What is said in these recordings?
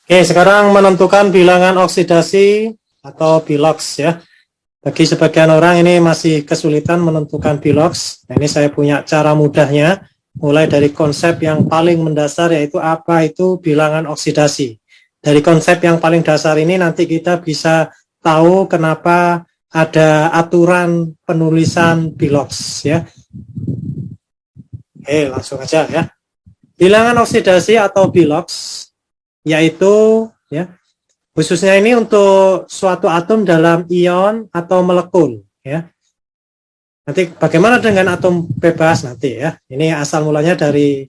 Oke, sekarang menentukan bilangan oksidasi atau bilox ya. Bagi sebagian orang ini masih kesulitan menentukan bilox. Nah, ini saya punya cara mudahnya, mulai dari konsep yang paling mendasar yaitu apa itu bilangan oksidasi. Dari konsep yang paling dasar ini nanti kita bisa tahu kenapa ada aturan penulisan bilox ya. Oke, langsung aja ya. Bilangan oksidasi atau bilox yaitu ya khususnya ini untuk suatu atom dalam ion atau molekul ya. Nanti bagaimana dengan atom bebas nanti ya. Ini asal mulanya dari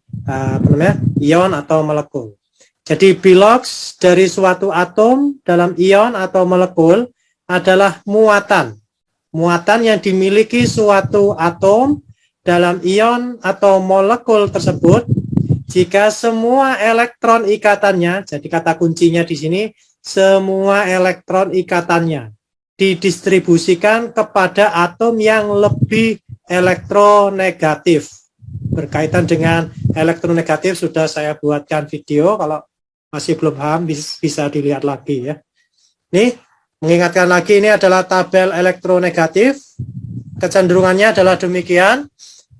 ion atau molekul. Jadi bilox dari suatu atom dalam ion atau molekul adalah muatan. Muatan yang dimiliki suatu atom dalam ion atau molekul tersebut jika semua elektron ikatannya, jadi kata kuncinya di sini, semua elektron ikatannya didistribusikan kepada atom yang lebih elektronegatif. Berkaitan dengan elektronegatif sudah saya buatkan video, kalau masih belum paham bisa dilihat lagi ya. Nih, mengingatkan lagi ini adalah tabel elektronegatif. Kecenderungannya adalah demikian.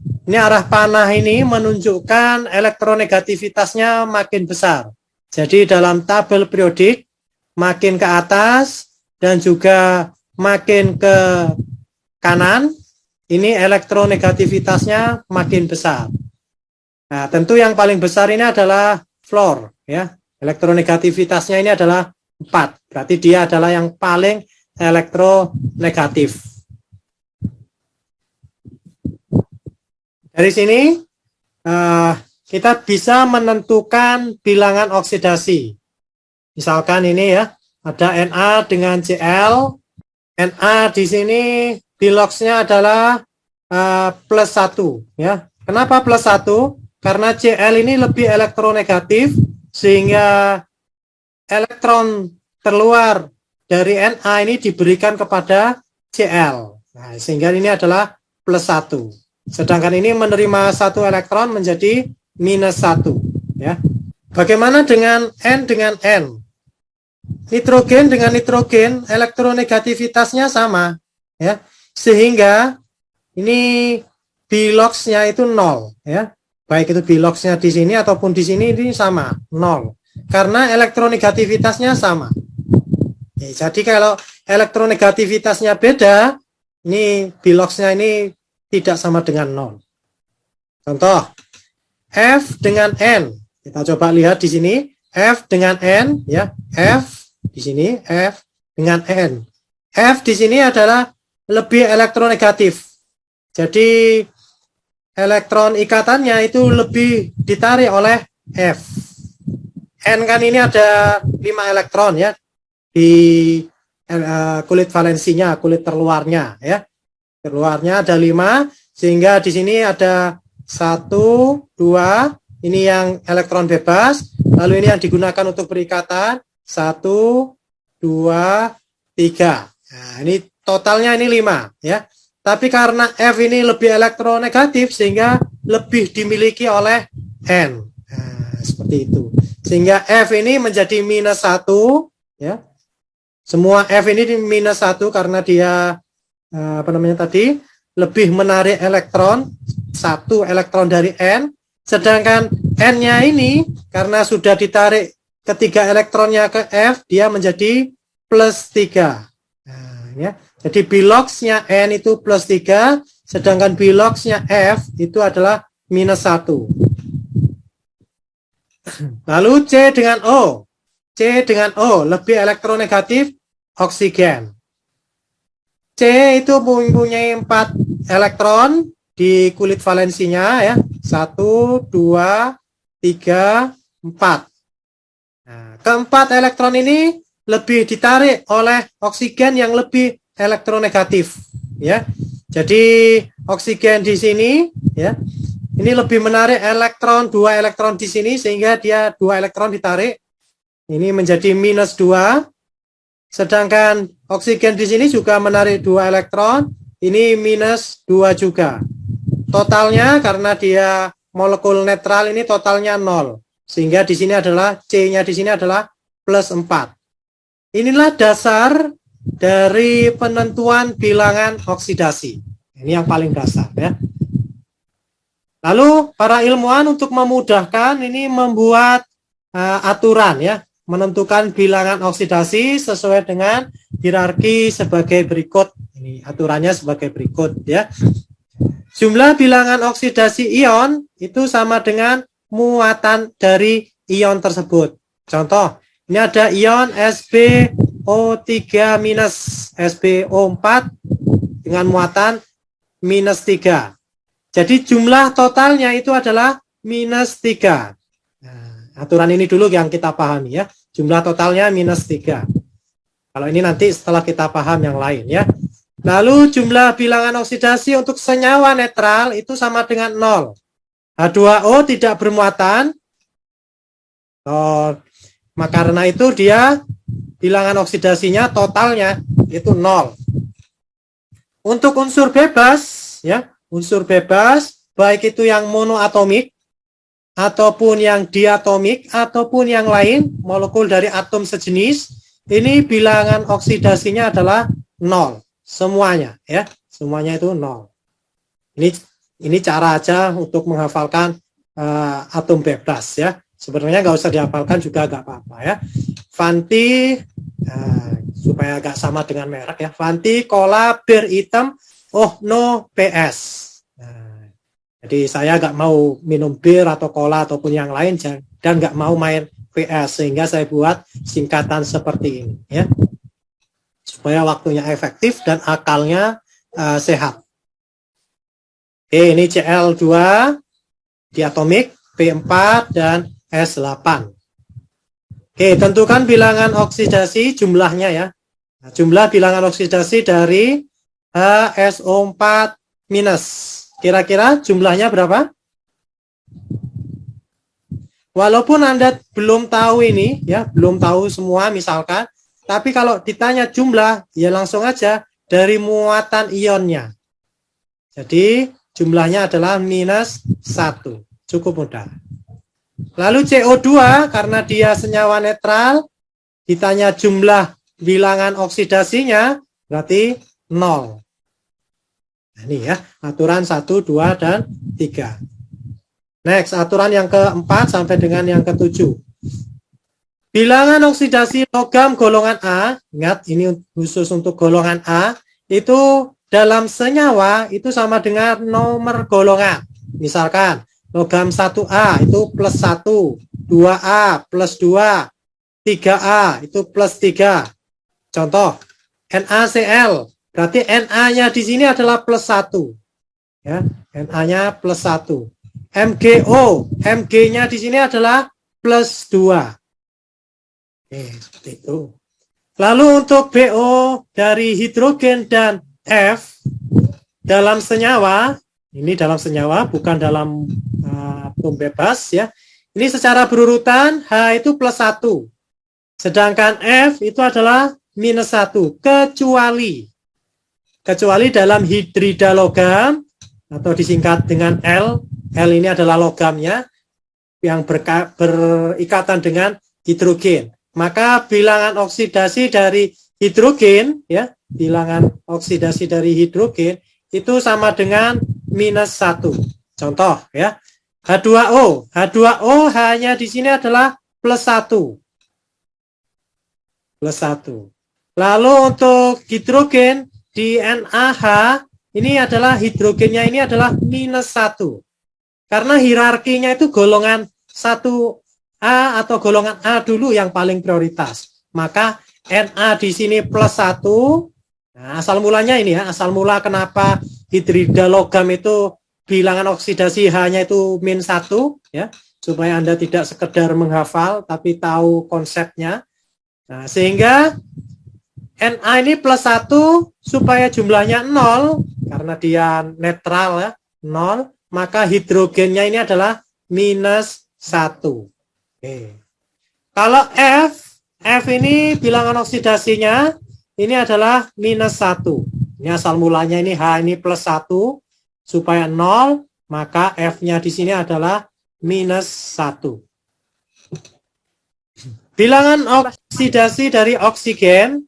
Ini arah panah ini menunjukkan elektronegativitasnya makin besar. Jadi dalam tabel periodik makin ke atas dan juga makin ke kanan, ini elektronegativitasnya makin besar. Nah, tentu yang paling besar ini adalah fluor ya. Elektronegativitasnya ini adalah 4. Berarti dia adalah yang paling elektronegatif. Dari sini kita bisa menentukan bilangan oksidasi. Misalkan ini ya, ada Na dengan Cl. Na di sini biloxnya adalah plus 1 ya. Kenapa plus 1? Karena Cl ini lebih elektronegatif sehingga elektron terluar dari Na ini diberikan kepada Cl. Nah, sehingga ini adalah plus 1. Sedangkan ini menerima 1 elektron menjadi minus 1 ya. Bagaimana dengan N dengan N? Nitrogen dengan nitrogen elektronegativitasnya sama ya. Sehingga ini biloxnya itu 0 ya. Baik itu biloxnya di sini ataupun di sini ini sama 0. Karena elektronegativitasnya sama. Ya, jadi kalau elektronegativitasnya beda, ini biloxnya ini tidak sama dengan 0. Contoh, F dengan N. Kita coba lihat di sini, F dengan N, ya. F di sini, F dengan N. F di sini adalah lebih elektronegatif. Jadi, elektron ikatannya itu lebih ditarik oleh F. N kan ini ada 5 elektron, ya. Di kulit valensinya, kulit terluarnya, ya. Keluarnya ada 5, sehingga di sini ada 1, 2, ini yang elektron bebas, lalu ini yang digunakan untuk berikatan, 1, 2, 3. Nah, ini totalnya ini 5, ya. Tapi karena F ini lebih elektronegatif, sehingga lebih dimiliki oleh N. Nah, seperti itu. Sehingga F ini menjadi minus 1, ya. Semua F ini minus 1 karena dia lebih menarik elektron, 1 elektron dari N, sedangkan N-nya ini karena sudah ditarik ketiga elektronnya ke F, dia menjadi plus 3. Nah, ya. Jadi biloxnya N itu plus 3, sedangkan biloxnya F itu adalah minus 1. Lalu C dengan O. C dengan O lebih elektronegatif oksigen. C itu mempunyai 4 elektron di kulit valensinya ya. 1, 2, 3, 4. Nah, keempat elektron ini lebih ditarik oleh oksigen yang lebih elektronegatif ya. Jadi oksigen di sini ya. Ini lebih menarik elektron, 2 elektron di sini sehingga dia 2 elektron ditarik. Ini menjadi minus 2. Sedangkan oksigen di sini juga menarik 2 elektron, ini minus 2 juga. Totalnya karena dia molekul netral ini totalnya 0. Sehingga di sini adalah C-nya di sini adalah plus 4. Inilah dasar dari penentuan bilangan oksidasi. Ini yang paling dasar ya. Lalu para ilmuwan untuk memudahkan ini membuat aturan ya, menentukan bilangan oksidasi sesuai dengan hierarki sebagai berikut. Ini aturannya sebagai berikut ya. Jumlah bilangan oksidasi ion itu sama dengan muatan dari ion tersebut. Contoh, ini ada ion SbO3 minus SbO4 dengan muatan minus 3. Jadi jumlah totalnya itu adalah minus 3. Nah, aturan ini dulu yang kita pahami ya. Jumlah totalnya minus 3. Kalau ini nanti setelah kita paham yang lain ya. Lalu jumlah bilangan oksidasi untuk senyawa netral itu sama dengan 0. H2O tidak bermuatan. Maka karena itu dia bilangan oksidasinya totalnya itu 0. Untuk unsur bebas ya. Unsur bebas, baik itu yang monoatomik, ataupun yang diatomik, ataupun yang lain, molekul dari atom sejenis, ini bilangan oksidasinya adalah 0. Semuanya, ya. Semuanya itu 0. Ini cara aja untuk menghafalkan atom bebas, ya. Sebenarnya nggak usah dihafalkan juga nggak apa-apa, ya. Vanti, supaya agak sama dengan merek, ya. Vanti, cola, bir hitam, oh no PS. Nah, jadi saya nggak mau minum bir atau cola ataupun yang lain dan nggak mau main PS sehingga saya buat singkatan seperti ini ya supaya waktunya efektif dan akalnya sehat. Oke, ini Cl2 diatomik P4 dan S8. Oke, tentukan bilangan oksidasi jumlahnya ya. Nah, jumlah bilangan oksidasi dari HSO4 minus. Kira-kira jumlahnya berapa? Walaupun Anda belum tahu ini, ya, belum tahu semua misalkan, tapi kalau ditanya jumlah, ya langsung aja dari muatan ionnya. Jadi jumlahnya adalah minus 1. Cukup mudah. Lalu CO2, karena dia senyawa netral, ditanya jumlah bilangan oksidasinya, berarti 0. Nah, ini ya, aturan 1, 2, dan 3. Next, aturan yang keempat sampai dengan yang ketujuh. Bilangan oksidasi logam golongan A, ingat ini khusus untuk golongan A, itu dalam senyawa itu sama dengan nomor golongan. Misalkan, logam 1A itu plus 1, 2A plus 2, 3A itu plus 3. Contoh, NaCl. Berarti Na-nya di sini adalah plus 1. Ya, Na-nya plus 1. MgO, Mg-nya di sini adalah plus 2. Oke, seperti itu. Lalu untuk BO dari hidrogen dan F dalam senyawa, ini dalam senyawa bukan dalam atom bebas ya. Ini secara berurutan H itu plus 1. Sedangkan F itu adalah minus 1 kecuali dalam hidrida logam atau disingkat dengan L. L ini adalah logamnya yang berikatan dengan hidrogen. Maka bilangan oksidasi dari hidrogen ya, bilangan oksidasi dari hidrogen itu sama dengan minus 1. Contoh ya. H2O. H2O hanya di sini adalah plus 1. Plus 1. Lalu untuk hidrogen di NaH, ini adalah hidrogennya ini adalah minus 1. Karena hierarkinya itu golongan 1A atau golongan A dulu yang paling prioritas. Maka Na di sini plus 1. Nah, asal mulanya ini ya, asal mula kenapa hidrida logam itu bilangan oksidasi H-nya itu min 1 ya, supaya Anda tidak sekedar menghafal tapi tahu konsepnya. Nah, sehingga Na ini plus 1 supaya jumlahnya 0 karena dia netral ya, 0, maka hidrogennya ini adalah minus 1. Oke. Kalau F ini bilangan oksidasinya ini adalah minus 1. Ini asal mulanya ini H ini plus 1 supaya 0, maka F-nya di sini adalah minus 1. Bilangan oksidasi dari oksigen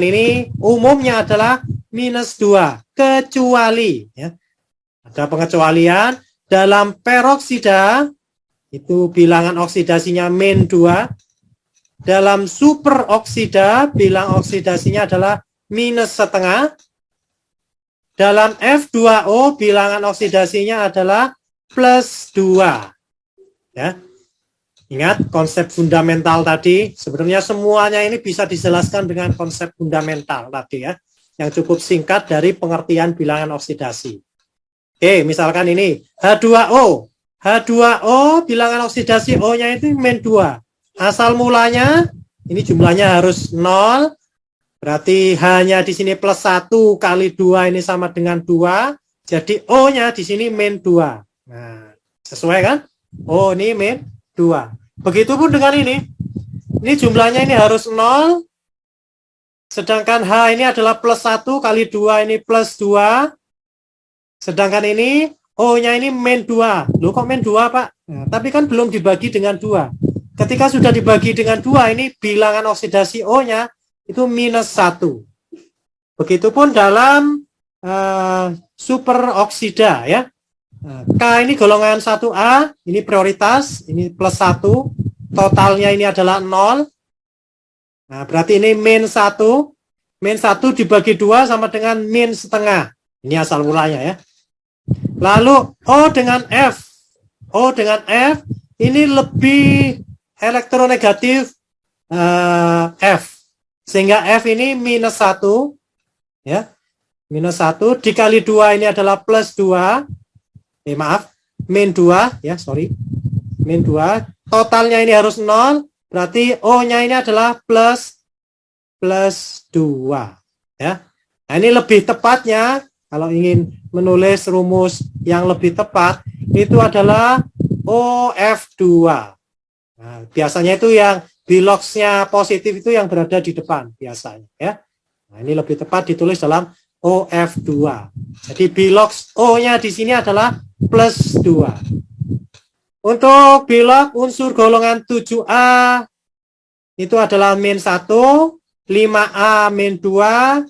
ini umumnya adalah -2, kecuali ya, ada pengecualian dalam peroksida itu bilangan oksidasinya -2, dalam superoksida bilangan oksidasinya adalah -0,5, dalam F2O bilangan oksidasinya adalah +2 ya. Ingat konsep fundamental tadi, sebenarnya semuanya ini bisa dijelaskan dengan konsep fundamental tadi ya, yang cukup singkat dari pengertian bilangan oksidasi. Oke, misalkan ini H2O. H2O bilangan oksidasi O-nya itu -2. Asal mulanya ini jumlahnya harus 0, berarti H-nya di sini +1 kali 2 ini sama dengan 2, jadi O-nya di sini -2. Nah, sesuai kan? Oh, ini -2. Begitupun dengan ini jumlahnya ini harus 0, sedangkan H ini adalah +1 kali 2 ini +2, sedangkan ini O-nya ini -2. Loh kok -2 Pak? Nah, tapi kan belum dibagi dengan 2. Ketika sudah dibagi dengan 2, ini bilangan oksidasi O-nya itu -1. Begitupun dalam superoksida ya. K ini golongan 1A, ini prioritas, ini +1, totalnya ini adalah 0. Nah, berarti ini -1. -1 dibagi 2 sama dengan -0,5. Ini asal mulanya ya. Lalu O dengan F. O dengan F ini lebih elektronegatif F. Sehingga F ini -1 ya. -1 dikali 2 ini adalah +2. Maaf, -2 ya, sorry. -2. Totalnya ini harus 0, berarti O-nya ini adalah +2 ya. Nah, ini lebih tepatnya kalau ingin menulis rumus yang lebih tepat itu adalah OF2. Nah, biasanya itu yang biloxnya positif itu yang berada di depan biasanya ya. Nah, ini lebih tepat ditulis dalam OF2. Jadi bilox O-nya di sini adalah +2. Untuk bilox unsur golongan 7A itu adalah -1, 5A -2,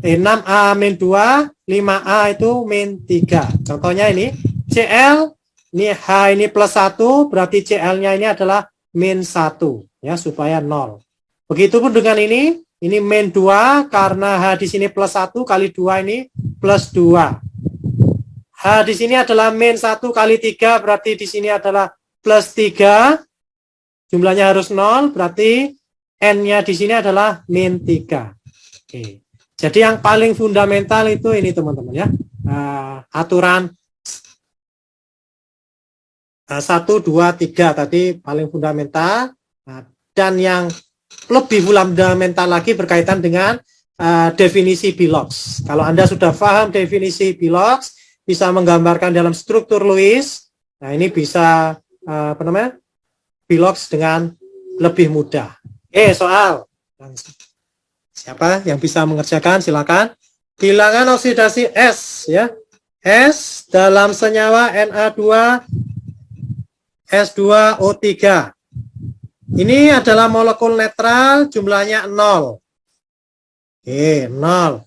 6A -2, 5A itu -3. Contohnya ini Cl, ini H ini +1, berarti Cl-nya ini adalah -1 ya, supaya 0. Begitupun dengan ini -2 karena H di sini +1 kali 2 ini +2. H di sini adalah -1 kali 3, berarti di sini adalah +3. Jumlahnya harus 0, berarti N-nya di sini adalah -3. Oke. Jadi yang paling fundamental itu ini teman-teman ya. Aturan 1, 2, 3 tadi paling fundamental. Dan yang lebih fundamental lagi berkaitan dengan definisi bilox. Kalau Anda sudah paham definisi bilox, bisa menggambarkan dalam struktur Lewis. Nah, ini bisa bilox dengan lebih mudah. Soal. Siapa yang bisa mengerjakan? Silakan. Bilangan oksidasi S ya. S dalam senyawa Na2 S2O3. Ini adalah molekul netral, jumlahnya 0. 0.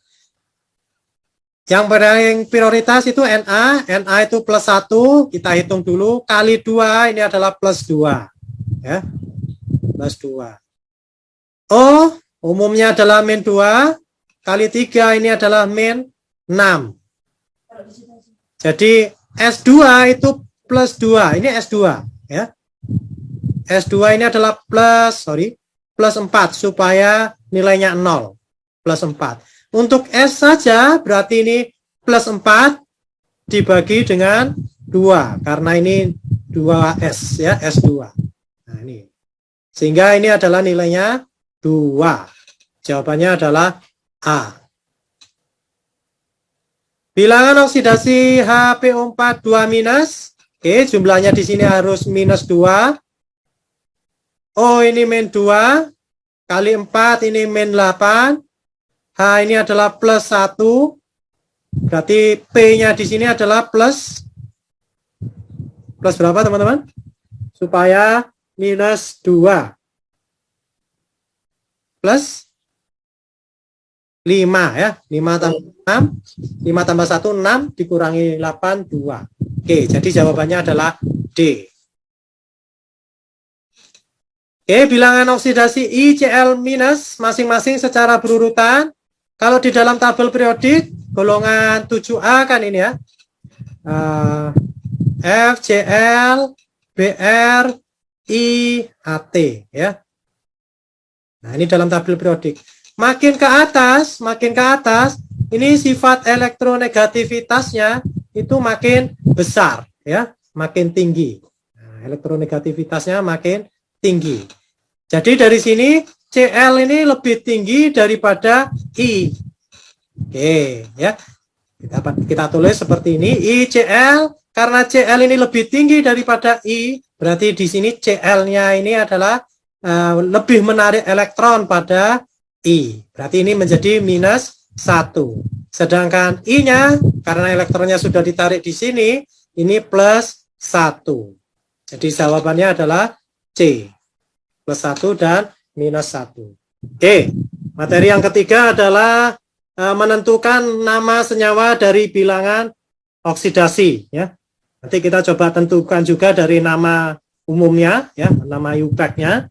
Yang paling prioritas itu Na itu +1, kita hitung dulu, kali 2, ini adalah +2. Ya, +2. O, umumnya adalah -2, kali 3, ini adalah -6. Jadi, S2 itu +2, ini S2. Ya. S2 ini adalah +4, supaya nilainya 0. +4. Untuk S saja berarti ini +4 dibagi dengan 2 karena ini 2S ya, S2. Nah, ini. Sehingga ini adalah nilainya 2. Jawabannya adalah A. Bilangan oksidasi HPO4 2-. Oke, jumlahnya di sini harus -2. O ini -2 kali 4 ini -8. H ini adalah +1, berarti P-nya di sini adalah plus berapa teman-teman? Supaya minus 2 plus 5 ya. 5 tambah 6, 5 tambah 1, 6 dikurangi 8, 2. Oke, jadi jawabannya adalah D. Oke, bilangan oksidasi I, Cl minus masing-masing secara berurutan. Kalau di dalam tabel periodik, golongan 7A kan ini ya. F, Cl, Br, I, At ya. Nah, ini dalam tabel periodik. Makin ke atas, ini sifat elektronegativitasnya itu makin besar ya, makin tinggi. Nah, elektronegativitasnya makin tinggi. Jadi dari sini Cl ini lebih tinggi daripada I. Oke, ya. Kita tulis seperti ini, ICl, karena Cl ini lebih tinggi daripada I, berarti di sini Cl-nya ini adalah lebih menarik elektron pada I. Berarti ini menjadi minus 1. Sedangkan I-nya, karena elektronnya sudah ditarik di sini, ini plus 1. Jadi jawabannya adalah C. Plus 1 dan minus 1. Oke, materi yang ketiga adalah menentukan nama senyawa dari bilangan oksidasi. Ya. Nanti kita coba tentukan juga dari nama umumnya, ya, nama UPAC-nya.